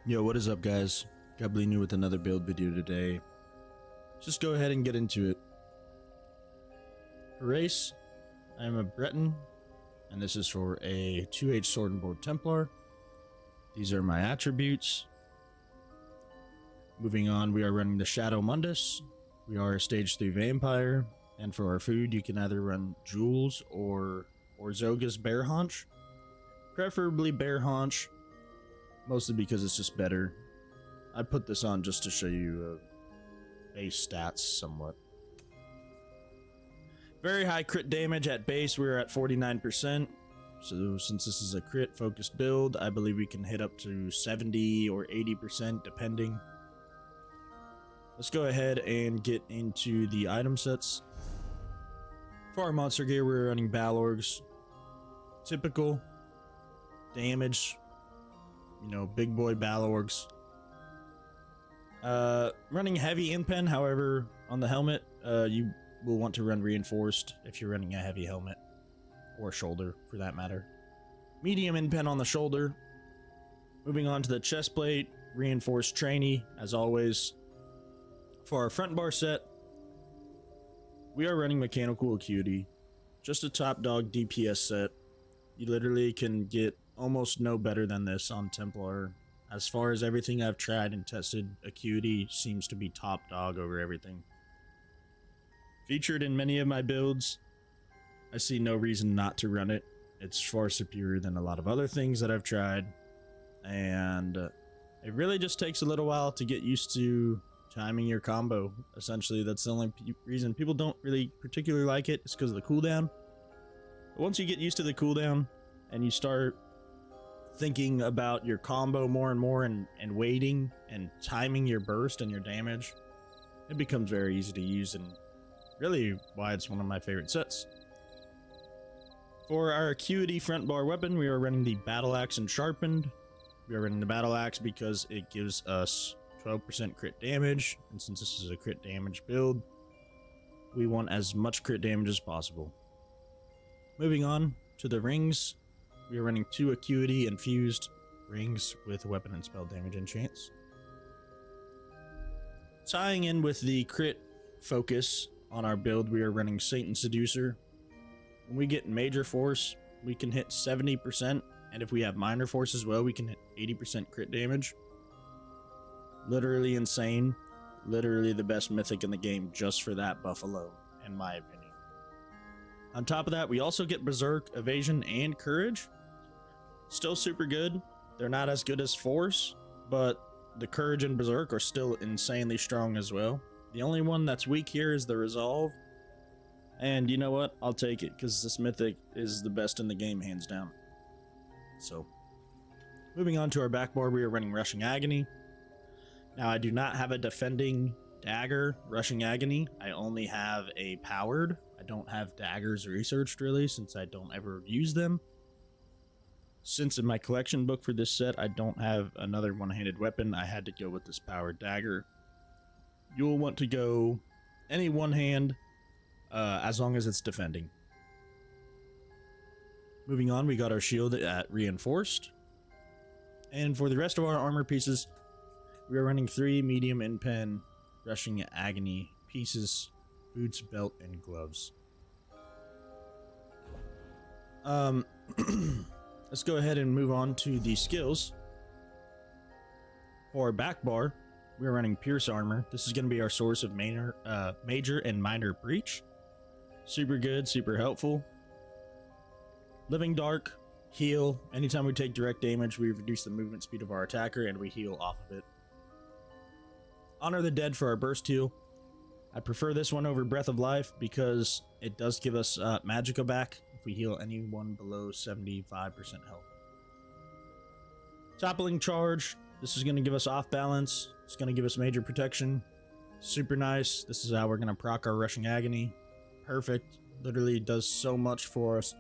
Yo, what is up, guys? Gobbly new with another build video today. Just go ahead and get into it. For race, I am a Breton, and this is for a 2H Sword and Board Templar. These are my attributes. Moving on, we are running the Shadow Mundus. We are a stage 3 vampire, and for our food, you can either run Jules or Zoga's Bear Haunch. Preferably Bear Haunch, mostly because it's just better. I put this on just to show you base stats somewhat. Very high crit damage at base, we're at 49%. So since this is a crit focused build, I believe we can hit up to 70 or 80% depending. Let's go ahead and get into the item sets. For our monster gear, we're running Balorgs. Typical damage, you know, big boy Balorgs. Running heavy impen, however, on the helmet, you will want to run reinforced if you're running a heavy helmet, or shoulder for that matter. Medium impen on the shoulder. Moving on to the chest plate, reinforced trainee as always. For our front bar set, we are running mechanical acuity, just a top dog DPS set. You literally can get almost no better than this on Templar. As far as everything I've tried and tested, acuity seems to be top dog over everything. Featured in many of my builds, I see no reason not to run it. It's far superior than a lot of other things that I've tried, and it really just takes a little while to get used to timing your combo. Essentially, that's the only reason people don't really particularly like it, is because of the cooldown. But once you get used to the cooldown and you start thinking about your combo more and more and waiting and timing your burst and your damage, it becomes very easy to use, and really why it's one of my favorite sets. For our acuity front bar weapon, we are running the Battle Axe and Sharpened. We are running the Battle Axe because it gives us 12% crit damage, and since this is a crit damage build, we want as much crit damage as possible. Moving on to the rings, we are running 2 acuity infused rings with weapon and spell damage enchants. Tying in with the crit focus on our build, we are running Satan Seducer. When we get major force, we can hit 70%, and if we have minor force as well, we can hit 80% crit damage. Literally insane. Literally the best mythic in the game just for that buff alone, in my opinion. On top of that, we also get Berserk, Evasion, and Courage. Still super good. They're not as good as Force, but the Courage and Berserk are still insanely strong as well. The only one that's weak here is the Resolve. And you know what? I'll take it, because this mythic is the best in the game, hands down. So, moving on to our back bar, we are running Rushing Agony. Now, I do not have a defending dagger, Rushing Agony. I only have a powered. I don't have daggers researched, really, since I don't ever use them. Since in my collection book for this set, I don't have another one-handed weapon, I had to go with this powered dagger. You'll want to go any one hand, as long as it's defending. Moving on, we got our shield at reinforced. And for the rest of our armor pieces, we are running 3 medium impen Rushing Agony pieces, boots, belt, and gloves. Let's go ahead and move on to the skills. For our back bar, we are running Pierce Armor. This is going to be our source of major and minor breach. Super good, super helpful. Living Dark, heal. Anytime we take direct damage, we reduce the movement speed of our attacker and we heal off of it. Honor the Dead for our burst heal. I prefer this one over Breath of Life because it does give us Magicka back if we heal anyone below 75% health. Toppling Charge. This is going to give us off balance. It's going to give us major protection. Super nice. This is how we're going to proc our Rushing Agony. Perfect. Literally does so much for us.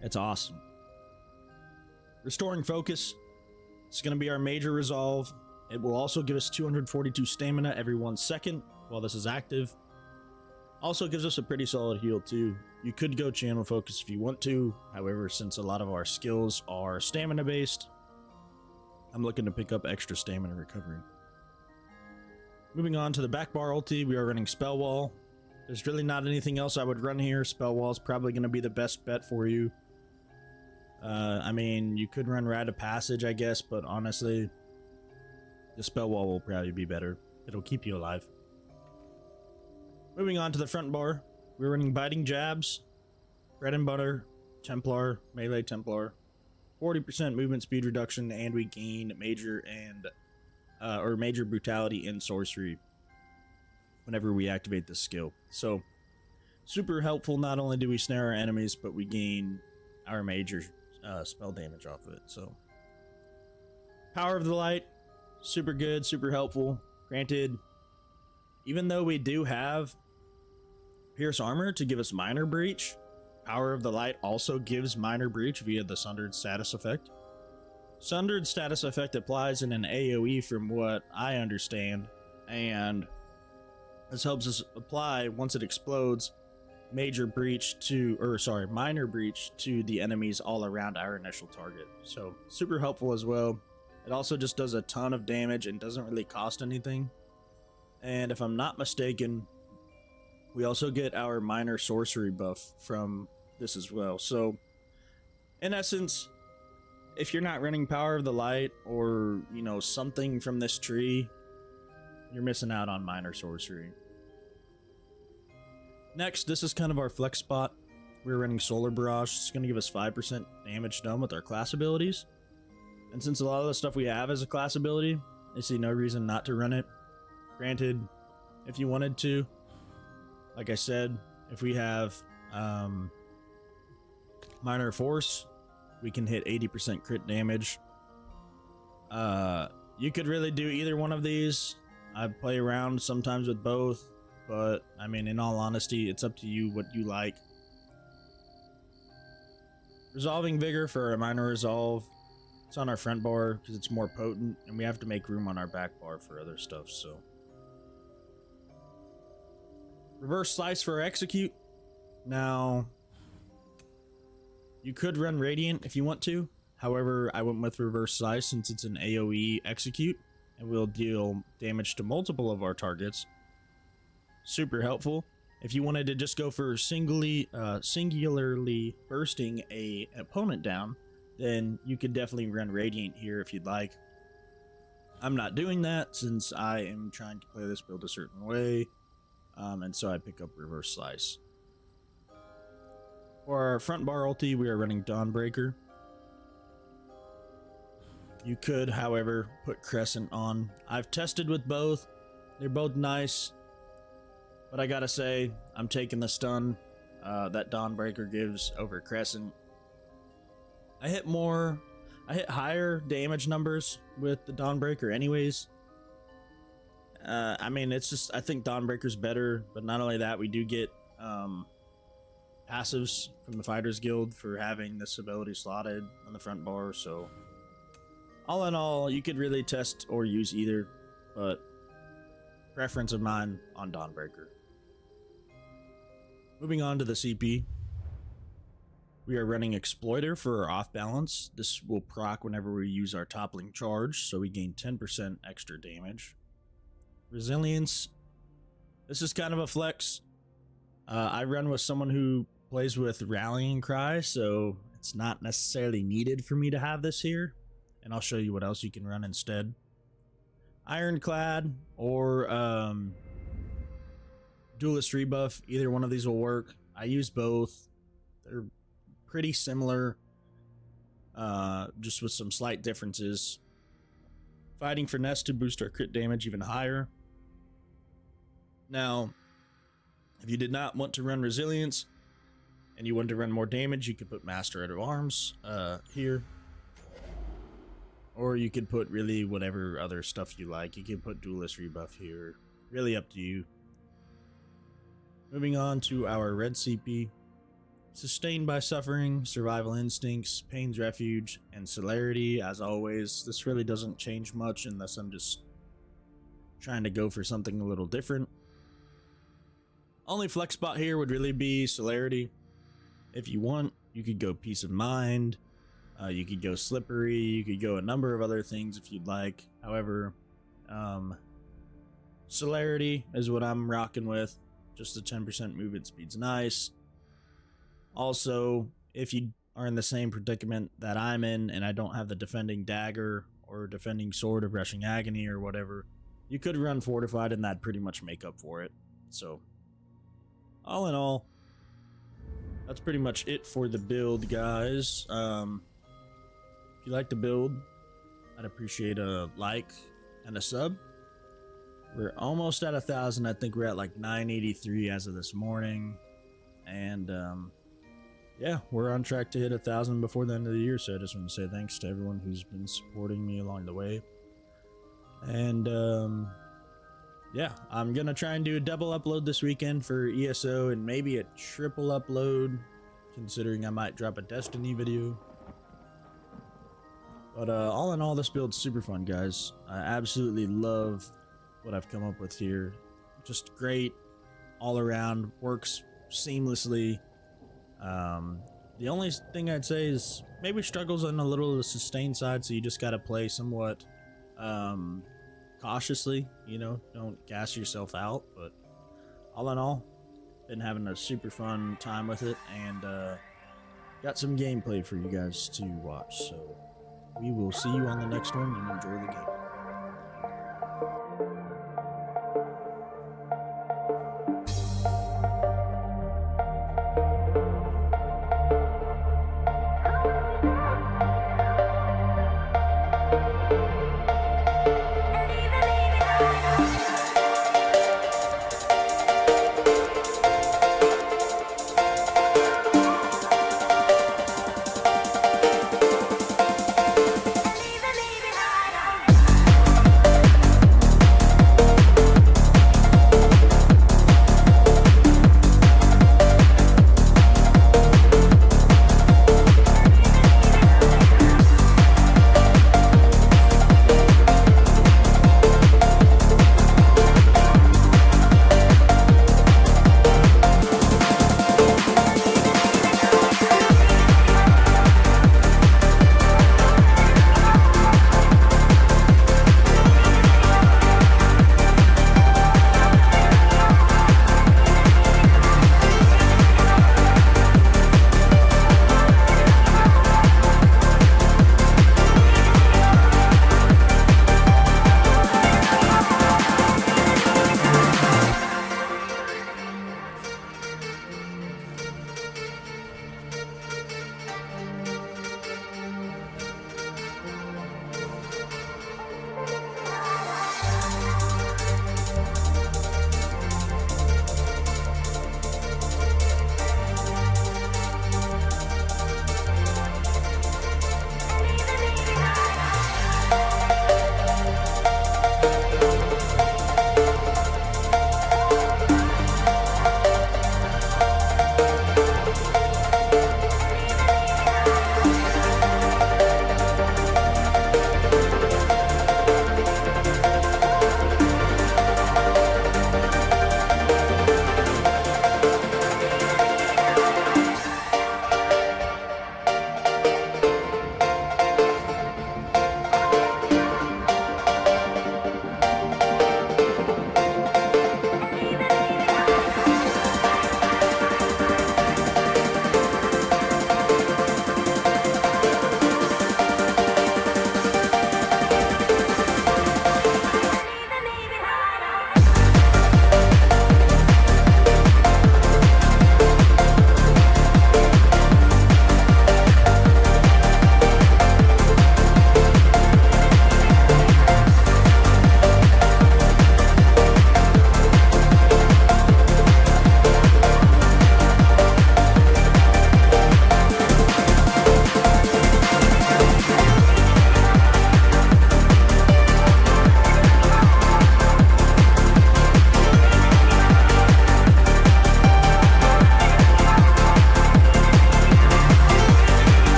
It's awesome. Restoring Focus. It's going to be our major resolve. It will also give us 242 stamina every 1 second while this is active. Also gives us a pretty solid heal too. You could go channel focus if you want to. However, since a lot of our skills are stamina based, I'm looking to pick up extra stamina recovery. Moving on to the back bar ulti, we are running Spell Wall. There's really not anything else I would run here. Spell Wall is probably going to be the best bet for you. I mean, you could run Rite of Passage, I guess, but honestly, the Spell Wall will probably be better. It'll keep you alive. Moving on to the front bar, we're running Biting Jabs, Bread and Butter, Templar, Melee Templar, 40% movement speed reduction, and we gain major brutality and sorcery whenever we activate this skill. So, super helpful. Not only do we snare our enemies, but we gain our major spell damage off of it. So, Power of the Light, super good, super helpful. Granted, even though we do have Pierce Armor to give us Minor Breach, Power of the Light also gives Minor Breach via the Sundered status effect. Sundered status effect applies in an AoE from what I understand, and this helps us apply, once it explodes, Minor Breach to the enemies all around our initial target. So super helpful as well. It also just does a ton of damage and doesn't really cost anything. And if I'm not mistaken, we also get our minor sorcery buff from this as well. So in essence, if you're not running Power of the Light or, you know, something from this tree, you're missing out on minor sorcery. Next, this is kind of our flex spot. We're running Solar Barrage. It's going to give us 5% damage done with our class abilities. And since a lot of the stuff we have is a class ability, I see no reason not to run it. Granted, if you wanted to, like I said, if we have Minor Force, we can hit 80% crit damage. You could really do either one of these. I play around sometimes with both, but I mean, in all honesty, it's up to you what you like. Resolving Vigor for a minor resolve. It's on our front bar because it's more potent, and we have to make room on our back bar for other stuff, so. Reverse Slice for Execute. Now, you could run Radiant if you want to. However, I went with Reverse Slice since it's an AoE execute and will deal damage to multiple of our targets. Super helpful. If you wanted to just go for singularly bursting an opponent down, then you could definitely run Radiant here if you'd like. I'm not doing that since I am trying to play this build a certain way, and so I pick up Reverse Slice. For our front bar ulti, we are running Dawnbreaker. You could, however, put Crescent on. I've tested with both. They're both nice. But I gotta say, I'm taking the stun that Dawnbreaker gives over Crescent. I hit higher damage numbers with the Dawnbreaker anyways. I mean, it's just, I think Dawnbreaker's better, but not only that, we do get passives from the Fighters Guild for having this ability slotted on the front bar, so all in all, you could really test or use either, but preference of mine on Dawnbreaker. Moving on to the CP, we are running Exploiter for our off balance. This will proc whenever we use our toppling charge, so we gain 10% extra damage. Resilience, this is kind of a flex. I run with someone who plays with Rallying Cry, so it's not necessarily needed for me to have this here, and I'll show you what else you can run instead. Ironclad or Duelist Rebuff, either one of these will work. I use both. They're pretty similar, just with some slight differences. Fighting Finesse to boost our crit damage even higher. Now, if you did not want to run Resilience and you wanted to run more damage, you could put Master of Arms here. Or you could put really whatever other stuff you like. You could put Duelist Rebuff here. Really up to you. Moving on to our red CP. Sustained by Suffering, Survival Instincts, Pain's Refuge, and Celerity. As always, this really doesn't change much unless I'm just trying to go for something a little different. Only flex spot here would really be Celerity. If you want, you could go Peace of Mind. You could go slippery, you could go a number of other things if you'd like. However, celerity is what I'm rocking with. Just the 10% movement speed's nice. Also, if you are in the same predicament that I'm in and I don't have the defending dagger or defending sword of rushing agony or whatever, you could run fortified and that'd pretty much make up for it. So, all in all, that's pretty much it for the build, guys. If you like the build, I'd appreciate a like and a sub. We're almost at 1,000. I think we're at like 983 as of this morning. And yeah, we're on track to hit 1,000 before the end of the year. So I just want to say thanks to everyone who's been supporting me along the way. And yeah, I'm gonna try and do a double upload this weekend for ESO and maybe a triple upload, considering I might drop a Destiny video. But all in all, this build's super fun, guys. I absolutely love what I've come up with here. Just great all around, works seamlessly. The only thing I'd say is maybe struggles on a little of the sustain side, so you just gotta play somewhat cautiously, you know, don't gas yourself out. But all in all, been having a super fun time with it, and got some gameplay for you guys to watch. So we will see you on the next one, and enjoy the game.